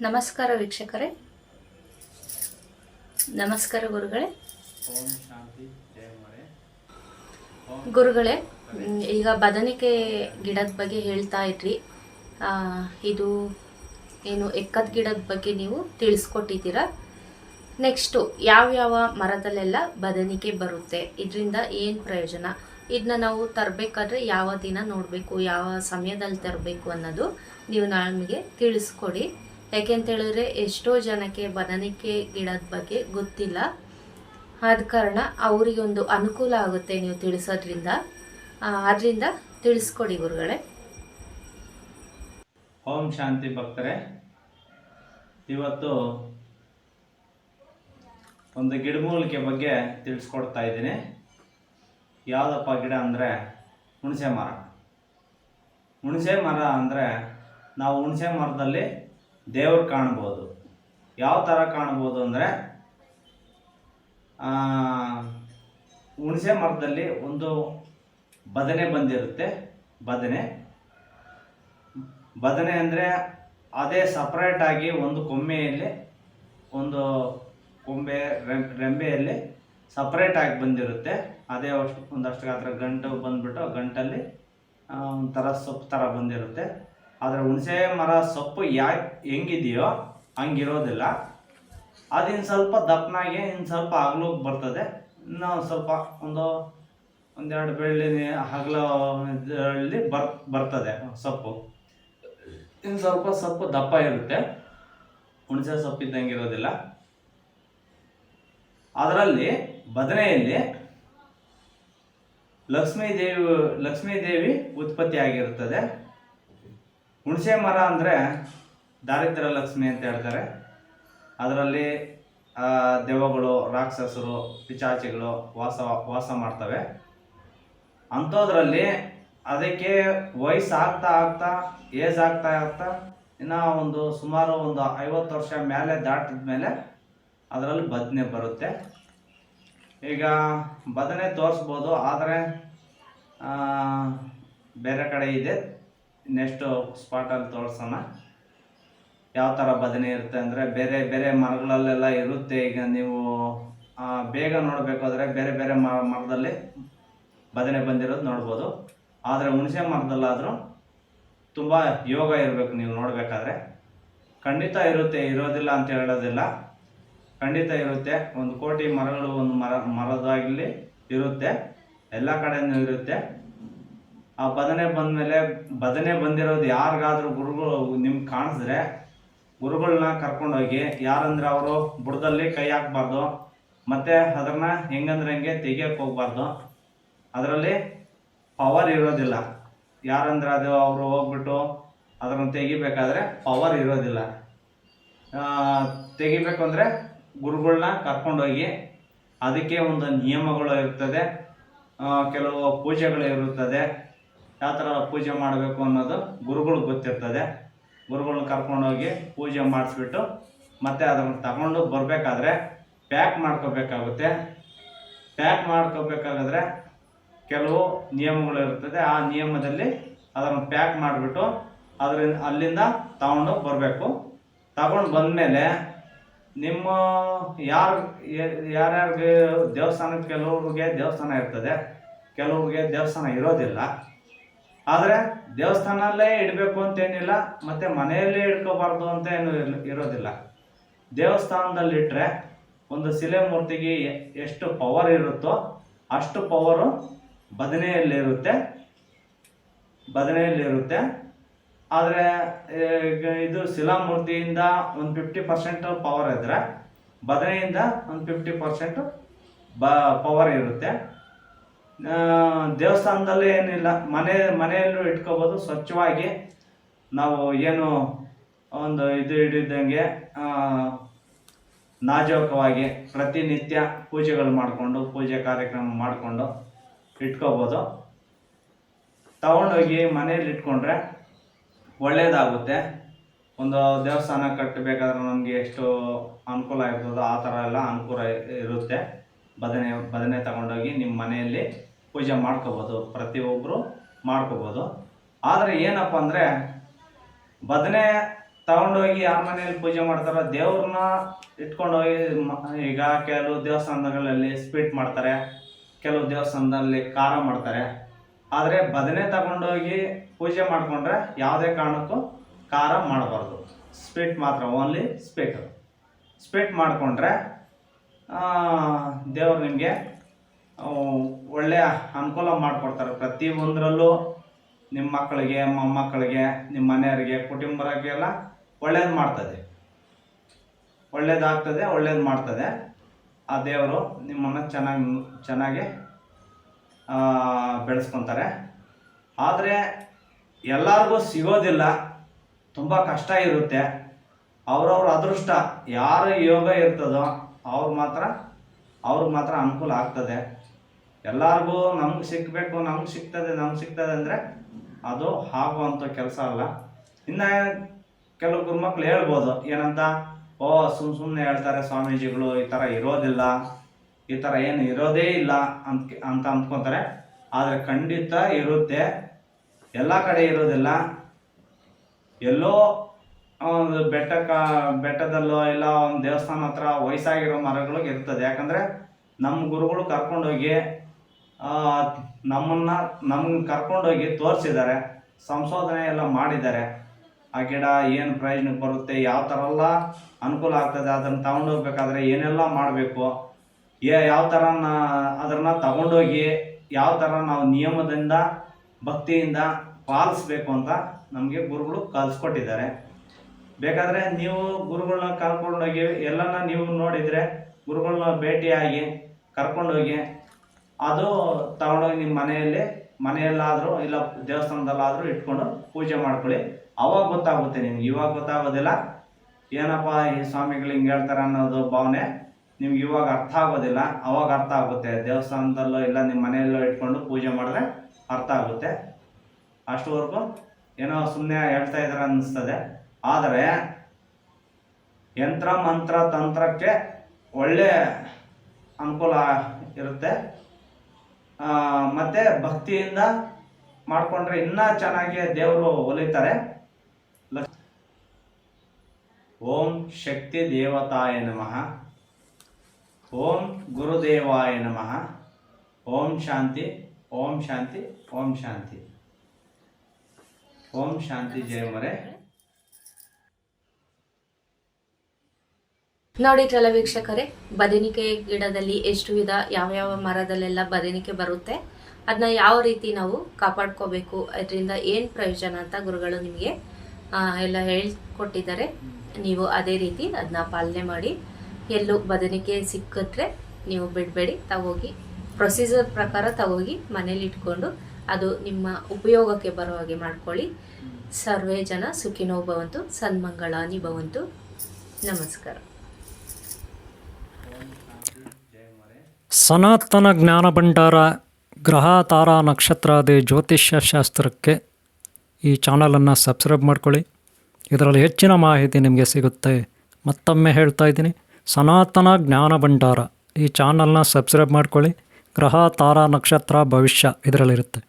ನಮಸ್ಕಾರ ವೀಕ್ಷಕರೇ, ನಮಸ್ಕಾರ ಗುರುಗಳೇ. ಓಂ ಶಾಂತಿ ಜಯ ಮರೆ. ಗುರುಗಳೇ, ಈಗ ಬದನಿಕೆ ಗಿಡದ ಬಗ್ಗೆ ಹೇಳ್ತಾ ಇದ್ರಿ. ಇದು ಏನು ಎಕ್ಕದ ಗಿಡದ ಬಗ್ಗೆ ನೀವು ತಿಳಿಸ್ಕೊಟ್ಟಿದ್ದೀರಾ. ನೆಕ್ಸ್ಟು ಯಾವ್ಯಾವ ಮರದಲ್ಲೆಲ್ಲ ಬದನಿಕೆ ಬರುತ್ತೆ, ಇದರಿಂದ ಏನು ಪ್ರಯೋಜನ, ಇದನ್ನ ನಾವು ತರಬೇಕಾದ್ರೆ ಯಾವ ದಿನ ನೋಡಬೇಕು, ಯಾವ ಸಮಯದಲ್ಲಿ ತರಬೇಕು ಅನ್ನೋದು ನೀವು ನಮಗೆ ತಿಳಿಸ್ಕೊಡಿ. ಯಾಕೆಂತೇಳಿದ್ರೆ ಎಷ್ಟೋ ಜನಕ್ಕೆ ಬದನಿಕೆ ಗಿಡದ ಬಗ್ಗೆ ಗೊತ್ತಿಲ್ಲ. ಆದ ಕಾರಣ ಅವರಿಗೊಂದು ಅನುಕೂಲ ಆಗುತ್ತೆ ನೀವು ತಿಳಿಸೋದ್ರಿಂದ. ಅದರಿಂದ ತಿಳಿಸ್ಕೊಡಿ ಗುರುಗಳೇ. ಓಂ ಶಾಂತಿ ಭಕ್ತರೇ, ಇವತ್ತು ಒಂದು ಗಿಡಮೂಲಿಕೆ ಬಗ್ಗೆ ತಿಳಿಸ್ಕೊಡ್ತಾ ಇದ್ದೀನಿ. ಯಾವುದಪ್ಪ ಗಿಡ ಅಂದರೆ ಹುಣಸೆ ಮರ. ಹುಣಸೆ ಮರ ಅಂದರೆ ನಾವು ಹುಣಸೆ ಮರದಲ್ಲಿ ದೇವ್ರು ಕಾಣ್ಬೋದು. ಯಾವ ಥರ ಕಾಣ್ಬೋದು ಅಂದರೆ, ಹುಣಸೆ ಮರದಲ್ಲಿ ಒಂದು ಬದನೆ ಬಂದಿರುತ್ತೆ. ಬದನೆ ಅಂದರೆ ಅದೇ ಸಪ್ರೇಟಾಗಿ ಒಂದು ಕೊಂಬೆಯಲ್ಲಿ, ಒಂದು ರೆಂಬೆಯಲ್ಲಿ ಸಪ್ರೇಟಾಗಿ ಬಂದಿರುತ್ತೆ. ಅದೇ ಒಂದಷ್ಟು ಗಾತ್ರ ಗಂಟು ಬಂದ್ಬಿಟ್ಟು ಗಂಟಲ್ಲಿ ಒಂಥರ ಸೊಪ್ಪು ಥರ ಬಂದಿರುತ್ತೆ. ಆದರೆ ಹುಣಸೆ ಮರ ಸೊಪ್ಪು ಹೆಂಗಿದೆಯೋ ಹಂಗಿರೋದಿಲ್ಲ. ಅದಿನ್ನು ಸ್ವಲ್ಪ ದಪ್ಪನಾಗಿ ಇನ್ನು ಸ್ವಲ್ಪ ಅಗಲಕ್ಕೆ ಬರ್ತದೆ. ಇನ್ನು ಸ್ವಲ್ಪ ಒಂದೆರಡು ಬೆಳ್ಳಿ ಅಗಲಲ್ಲಿ ಬರ್ತದೆ ಸೊಪ್ಪು. ಇನ್ನು ಸ್ವಲ್ಪ ಸೊಪ್ಪು ದಪ್ಪ ಇರುತ್ತೆ, ಹುಣಸೆ ಸೊಪ್ಪು ಇದ್ದಂಗೆ ಇರೋದಿಲ್ಲ. ಅದರಲ್ಲಿ ಬದನೆಯಲ್ಲಿ ಲಕ್ಷ್ಮೀದೇವಿ ಉತ್ಪತ್ತಿ ಆಗಿರುತ್ತದೆ. ಹುಣಸೆ ಮರ ಅಂದರೆ ದಾರಿದ್ರ್ಯ ಲಕ್ಷ್ಮಿ ಅಂತ ಹೇಳ್ತಾರೆ. ಅದರಲ್ಲಿ ದೆವ್ವಗಳು, ರಾಕ್ಷಸರು, ಪಿಚಾಚಿಗಳು ವಾಸ ಮಾಡ್ತವೆ. ಅಂಥದ್ರಲ್ಲಿ ಅದಕ್ಕೆ ವಯಸ್ಸು ಆಗ್ತಾ ಏಜ್ ಆಗ್ತಾ ಇನ್ನು ಸುಮಾರು 50 ವರ್ಷ ಮೇಲೆ ದಾಟಿದ ಮೇಲೆ ಅದರಲ್ಲಿ ಬದನೆ ಬರುತ್ತೆ. ಈಗ ಬದನೆ ತೋರಿಸ್ಬೋದು, ಆದರೆ ಬೇರೆ ಕಡೆ ಇದೆ. ನೆಕ್ಸ್ಟ್ ಸ್ಪಾಟಲ್ಲಿ ತೋರಿಸೋಣ ಯಾವ ಥರ ಬದನೆ ಇರುತ್ತೆ ಅಂದರೆ. ಬೇರೆ ಬೇರೆ ಮರಗಳಲ್ಲೆಲ್ಲ ಇರುತ್ತೆ. ಈಗ ನೀವು ಬೇಗ ನೋಡಬೇಕಾದ್ರೆ ಬೇರೆ ಬೇರೆ ಮರದಲ್ಲಿ ಬದನೆ ಬಂದಿರೋದು ನೋಡ್ಬೋದು. ಆದರೆ ಹುಣಸೆ ಮರದಲ್ಲಾದರೂ ತುಂಬ ಯೋಗ ಇರಬೇಕು ನೀವು ನೋಡಬೇಕಾದ್ರೆ. ಖಂಡಿತ ಇರುತ್ತೆ, ಇರೋದಿಲ್ಲ ಅಂತ ಹೇಳೋದಿಲ್ಲ, ಖಂಡಿತ ಇರುತ್ತೆ. 1 ಕೋಟಿ ಮರಗಳು ಒಂದು ಮರದಾಗಲಿ ಇರುತ್ತೆ, ಎಲ್ಲ ಕಡೆಯೂ ಇರುತ್ತೆ. ಆ ಬದನೆ ಬಂದಮೇಲೆ, ಬದನೆ ಬಂದಿರೋದು ಯಾರಿಗಾದ್ರೂ ಗುರುಗಳು ನಿಮ್ಗೆ ಕಾಣಿಸಿದ್ರೆ ಗುರುಗಳನ್ನ ಕರ್ಕೊಂಡೋಗಿ, ಯಾರಂದ್ರೆ ಅವರು ಬುಡದಲ್ಲಿ ಕೈ ಹಾಕ್ಬಾರ್ದು, ಮತ್ತು ಅದನ್ನ ಹೆಂಗಂದ್ರೆ ಹಂಗೆ ತೆಗಿಯೋಕ್ಕೆ ಹೋಗ್ಬಾರ್ದು. ಅದರಲ್ಲಿ ಪವರ್ ಇರೋದಿಲ್ಲ. ಯಾರಂದ್ರೆ ಅದು ಅವರು ಹೋಗ್ಬಿಟ್ಟು ಅದನ್ನು ತೆಗಿಬೇಕಾದ್ರೆ ಪವರ್ ಇರೋದಿಲ್ಲ. ತೆಗಿಬೇಕು ಅಂದರೆ ಗುರುಗಳನ್ನ ಕರ್ಕೊಂಡೋಗಿ, ಅದಕ್ಕೆ ಒಂದು ನಿಯಮಗಳು ಇರ್ತದೆ, ಕೆಲವು ಪೂಜೆಗಳು ಇರುತ್ತದೆ. ಯಾವ ಥರ ಪೂಜೆ ಮಾಡಬೇಕು ಅನ್ನೋದು ಗುರುಗಳಿಗೆ ಗೊತ್ತಿರ್ತದೆ. ಗುರುಗಳನ್ನ ಕರ್ಕೊಂಡೋಗಿ ಪೂಜೆ ಮಾಡಿಸ್ಬಿಟ್ಟು ಮತ್ತೆ ಅದನ್ನು ತಗೊಂಡು ಬರಬೇಕಾದ್ರೆ ಪ್ಯಾಕ್ ಮಾಡ್ಕೋಬೇಕಾಗುತ್ತೆ. ಪ್ಯಾಕ್ ಮಾಡ್ಕೋಬೇಕಾದ್ರೆ ಕೆಲವು ನಿಯಮಗಳು ಇರ್ತದೆ. ಆ ನಿಯಮದಲ್ಲಿ ಅದನ್ನು ಪ್ಯಾಕ್ ಮಾಡಿಬಿಟ್ಟು ಅಲ್ಲಿಂದ ತಗೊಂಡು ಬರಬೇಕು. ತಗೊಂಡು ಬಂದಮೇಲೆ ನಿಮ್ಮ ಯಾರ್ಯಾರಿಗೆ ದೇವಸ್ಥಾನಕ್ಕೆ, ಕೆಲವ್ರಿಗೆ ದೇವಸ್ಥಾನ ಇರ್ತದೆ, ಕೆಲವ್ರಿಗೆ ದೇವಸ್ಥಾನ ಇರೋದಿಲ್ಲ. ಆದರೆ ದೇವಸ್ಥಾನಲ್ಲೇ ಇಡಬೇಕು ಅಂತೇನಿಲ್ಲ, ಮತ್ತು ಮನೆಯಲ್ಲೇ ಇಟ್ಕೋಬಾರ್ದು ಅಂತ ಏನು ಇರೋದಿಲ್ಲ. ದೇವಸ್ಥಾನದಲ್ಲಿಟ್ಟರೆ ಒಂದು ಶಿಲೆ ಮೂರ್ತಿಗೆ ಎಷ್ಟು ಪವರ್ ಇರುತ್ತೋ ಅಷ್ಟು ಪವರು ಬದನೆಯಲ್ಲಿರುತ್ತೆ. ಆದರೆ ಇದು ಶಿಲಾಮೂರ್ತಿಯಿಂದ ಒಂದು 50% ಪವರ್ ಇದ್ದರೆ, ಬದನೆಯಿಂದ ಒಂದು 50% ಪವರ್ ಇರುತ್ತೆ. ದೇವಸ್ಥಾನದಲ್ಲಿ ಏನಿಲ್ಲ, ಮನೆಯಲ್ಲೂ ಇಟ್ಕೋಬೋದು. ಸ್ವಚ್ಛವಾಗಿ ನಾವು ಏನು ಒಂದು ಹಿಡಿದಂಗೆ ನಾಜೂಕವಾಗಿ ಪ್ರತಿನಿತ್ಯ ಪೂಜೆಗಳು ಮಾಡಿಕೊಂಡು, ಪೂಜೆ ಕಾರ್ಯಕ್ರಮ ಮಾಡಿಕೊಂಡು ಇಟ್ಕೋಬೋದು. ತಗೊಂಡೋಗಿ ಮನೆಯಲ್ಲಿ ಇಟ್ಕೊಂಡ್ರೆ ಒಳ್ಳೆಯದಾಗುತ್ತೆ. ಒಂದು ದೇವಸ್ಥಾನ ಕಟ್ಟಬೇಕಾದ್ರೆ ನಮಗೆ ಎಷ್ಟು ಅನುಕೂಲ ಇರ್ತದೋ ಆ ಥರ ಎಲ್ಲ ಅನುಕೂಲ ಇರುತ್ತೆ. ಬದನೆ ತಗೊಂಡೋಗಿ ನಿಮ್ಮ ಮನೆಯಲ್ಲಿ ಪೂಜೆ ಮಾಡ್ಕೋಬೋದು, ಪ್ರತಿಯೊಬ್ಬರು ಮಾಡ್ಕೋಬೋದು. ಆದರೆ ಏನಪ್ಪ ಅಂದರೆ, ಬದನೆ ತಗೊಂಡೋಗಿ ಯಾರ ಮನೆಯಲ್ಲಿ ಪೂಜೆ ಮಾಡ್ತಾರೋ ದೇವ್ರನ್ನ ಇಟ್ಕೊಂಡೋಗಿ ಈಗ ಕೆಲವು ದೇವಸ್ಥಾನಗಳಲ್ಲಿ ಸ್ವೀಟ್ ಮಾಡ್ತಾರೆ, ಕೆಲವು ದೇವಸ್ಥಾನದಲ್ಲಿ ಖಾರ ಮಾಡ್ತಾರೆ. ಆದರೆ ಬದನೆ ತಗೊಂಡೋಗಿ ಪೂಜೆ ಮಾಡಿಕೊಂಡ್ರೆ ಯಾವುದೇ ಕಾರಣಕ್ಕೂ ಖಾರ ಮಾಡಬಾರ್ದು. ಸ್ವೀಟ್ ಮಾತ್ರ, ಓನ್ಲಿ ಸ್ವೀಟ್ ಮಾಡಿಕೊಂಡ್ರೆ ದೇವ್ರು ನಿಮಗೆ ಒಳ್ಳೆಯ ಅನುಕೂಲ ಮಾಡಿಕೊಡ್ತಾರೆ. ಪ್ರತಿಯೊಂದರಲ್ಲೂ ನಿಮ್ಮ ಮಕ್ಕಳಿಗೆ, ಮೊಮ್ಮಕ್ಕಳಿಗೆ, ನಿಮ್ಮ ಮನೆಯವರಿಗೆ, ಕುಟುಂಬರಿಗೆಲ್ಲ ಒಳ್ಳೇದು ಮಾಡ್ತದೆ, ಒಳ್ಳೇದಾಗ್ತದೆ, ಒಳ್ಳೇದು ಮಾಡ್ತದೆ. ಆ ದೇವರು ನಿಮ್ಮನ್ನು ಚೆನ್ನಾಗಿ ಬೆಳೆಸ್ಕೊತಾರೆ. ಆದರೆ ಎಲ್ಲರಿಗೂ ಸಿಗೋದಿಲ್ಲ, ತುಂಬ ಕಷ್ಟ ಇರುತ್ತೆ. ಅವ್ರವ್ರ ಅದೃಷ್ಟ, ಯಾರ ಯೋಗ ಇರ್ತದೋ ಅವ್ರಿಗೆ ಮಾತ್ರ ಅನುಕೂಲ ಆಗ್ತದೆ. ಎಲ್ಲರಿಗೂ ನಮ್ಗೆ ಸಿಕ್ಕಬೇಕು, ನಮ್ಗೆ ಸಿಗ್ತದೆ ಅಂದರೆ ಅದು ಆಗುವಂಥ ಕೆಲಸ ಅಲ್ಲ. ಇನ್ನು ಕೆಲವು ಗುರುಮಕ್ಳು ಹೇಳ್ಬೋದು ಏನಂತ, ಸುಮ್ಮನೆ ಹೇಳ್ತಾರೆ ಸ್ವಾಮೀಜಿಗಳು, ಈ ಥರ ಇರೋದಿಲ್ಲ, ಈ ಥರ ಏನು ಇರೋದೇ ಇಲ್ಲ ಅಂತ ಅಂದ್ಕೊತಾರೆ. ಆದರೆ ಖಂಡಿತ ಇರುತ್ತೆ. ಎಲ್ಲ ಕಡೆ ಇರೋದಿಲ್ಲ. ಎಲ್ಲೋ ಒಂದು ಬೆಟ್ಟದಲ್ಲೋ ಇಲ್ಲ ಒಂದು ದೇವಸ್ಥಾನ ಹತ್ರ ವಯಸ್ಸಾಗಿರೋ ಮರಗಳಿಗೆ ಇರ್ತದೆ. ಯಾಕಂದರೆ ನಮ್ಮ ಗುರುಗಳು ಕರ್ಕೊಂಡೋಗಿ ನಮ್ಮನ್ನು ಕರ್ಕೊಂಡೋಗಿ ತೋರಿಸಿದ್ದಾರೆ, ಸಂಶೋಧನೆ ಎಲ್ಲ ಮಾಡಿದ್ದಾರೆ. ಆ ಗಿಡ ಏನು ಪ್ರಯೋಜನಕ್ಕೆ ಬರುತ್ತೆ, ಯಾವ ಥರ ಎಲ್ಲ ಅನುಕೂಲ ಆಗ್ತದೆ, ಅದನ್ನು ತಗೊಂಡೋಗ್ಬೇಕಾದ್ರೆ ಏನೆಲ್ಲ ಮಾಡಬೇಕು, ಯಾವ ಥರ ಅದನ್ನು ತಗೊಂಡೋಗಿ ಯಾವ ಥರ ನಾವು ನಿಯಮದಿಂದ ಭಕ್ತಿಯಿಂದ ಪಾಲಿಸ್ಬೇಕು ಅಂತ ನಮಗೆ ಗುರುಗಳು ಕಲಿಸ್ಕೊಟ್ಟಿದ್ದಾರೆ. ಬೇಕಾದರೆ ನೀವು ಗುರುಗಳನ್ನ ಕರ್ಕೊಂಡೋಗಿ ಎಲ್ಲನ ನೀವು ನೋಡಿದರೆ, ಗುರುಗಳನ್ನ ಭೇಟಿಯಾಗಿ ಕರ್ಕೊಂಡೋಗಿ ಅದು ತಗೊಂಡೋಗಿ ನಿಮ್ಮ ಮನೆಯಲ್ಲಾದರೂ ಇಲ್ಲ ದೇವಸ್ಥಾನದಲ್ಲಾದರೂ ಇಟ್ಕೊಂಡು ಪೂಜೆ ಮಾಡ್ಕೊಳ್ಳಿ. ಅವಾಗ ಗೊತ್ತಾಗುತ್ತೆ ನಿಮ್ಗೆ. ಇವಾಗ ಗೊತ್ತಾಗೋದಿಲ್ಲ. ಏನಪ್ಪ ಈ ಸ್ವಾಮಿಗಳು ಹಿಂಗೆ ಹೇಳ್ತಾರೆ ಅನ್ನೋದು ಭಾವನೆ ನಿಮ್ಗೆ ಇವಾಗ ಅರ್ಥ ಆಗೋದಿಲ್ಲ. ಅವಾಗ ಅರ್ಥ ಆಗುತ್ತೆ. ದೇವಸ್ಥಾನದಲ್ಲೋ ಇಲ್ಲ ನಿಮ್ಮ ಮನೆಯಲ್ಲೋ ಇಟ್ಕೊಂಡು ಪೂಜೆ ಮಾಡಿದ್ರೆ ಅರ್ಥ ಆಗುತ್ತೆ. ಅಷ್ಟುವರೆಗೂ ಏನೋ ಸುಮ್ಮನೆ ಹೇಳ್ತಾ ಇದ್ದಾರೆ ಅನ್ನಿಸ್ತದೆ. ಆದರೆ ಯಂತ್ರ ಮಂತ್ರ ತಂತ್ರಕ್ಕೆ ಒಳ್ಳೆ ಅನುಕೂಲ ಇರುತ್ತೆ. ಮತ್ತು ಭಕ್ತಿಯಿಂದ ಮಾಡಿಕೊಂಡ್ರೆ ಇನ್ನೂ ಚೆನ್ನಾಗಿ ದೇವರು ಒಲಿತಾರೆ. ಓಂ ಶಕ್ತಿ ದೇವತಾಯ ನಮಃ. ಓಂ ಗುರುದೇವಾಯ ನಮಃ. ಓಂ ಶಾಂತಿ, ಓಂ ಶಾಂತಿ, ಓಂ ಶಾಂತಿ, ಓಂ ಶಾಂತಿ. ಜಯಮರೆ. ನೋಡಿದ್ರಲ್ಲ ವೀಕ್ಷಕರೇ, ಬದನಿಕೆ ಗಿಡದಲ್ಲಿ ಎಷ್ಟು ವಿಧ, ಯಾವ ಮರದಲ್ಲೆಲ್ಲ ಬದನಿಕೆ ಬರುತ್ತೆ, ಅದನ್ನ ಯಾವ ರೀತಿ ನಾವು ಕಾಪಾಡ್ಕೋಬೇಕು, ಅದರಿಂದ ಏನು ಪ್ರಯೋಜನ ಅಂತ ಗುರುಗಳು ನಿಮಗೆ ಎಲ್ಲ ಹೇಳ್ಕೊಟ್ಟಿದ್ದಾರೆ. ನೀವು ಅದೇ ರೀತಿ ಅದನ್ನ ಪಾಲನೆ ಮಾಡಿ. ಎಲ್ಲೂ ಬದನಿಕೆ ಸಿಕ್ಕಿದ್ರೆ ನೀವು ಬಿಡಬೇಡಿ, ತಗೋಗಿ ಪ್ರೊಸೀಜರ್ ಪ್ರಕಾರ ತಗೋಗಿ ಮನೇಲಿ ಇಟ್ಕೊಂಡು ಅದು ನಿಮ್ಮ ಉಪಯೋಗಕ್ಕೆ ಬರೋ ಹಾಗೆ ಮಾಡ್ಕೊಳ್ಳಿ. ಸರ್ವೇ ಜನ ಸುಖಿನೋ ಭವಂತು, ಸನ್ಮಂಗಳಾನಿ ಭವಂತು. ನಮಸ್ಕಾರ. ಸನಾತನ ಜ್ಞಾನ ಭಂಡಾರ ಗ್ರಹ ತಾರಾ ನಕ್ಷತ್ರಾದಿ ಜ್ಯೋತಿಷ್ಯ ಶಾಸ್ತ್ರಕ್ಕೆ ಈ ಚಾನಲನ್ನು ಸಬ್ಸ್ಕ್ರೈಬ್ ಮಾಡ್ಕೊಳ್ಳಿ. ಇದರಲ್ಲಿ ಹೆಚ್ಚಿನ ಮಾಹಿತಿ ನಿಮಗೆ ಸಿಗುತ್ತೆ. ಮತ್ತೊಮ್ಮೆ ಹೇಳ್ತಾ ಇದ್ದೀನಿ, ಸನಾತನ ಜ್ಞಾನ ಭಂಡಾರ ಈ ಚಾನಲ್ನ ಸಬ್ಸ್ಕ್ರೈಬ್ ಮಾಡ್ಕೊಳ್ಳಿ. ಗ್ರಹ ತಾರಾ ನಕ್ಷತ್ರ ಭವಿಷ್ಯ ಇದರಲ್ಲಿರುತ್ತೆ.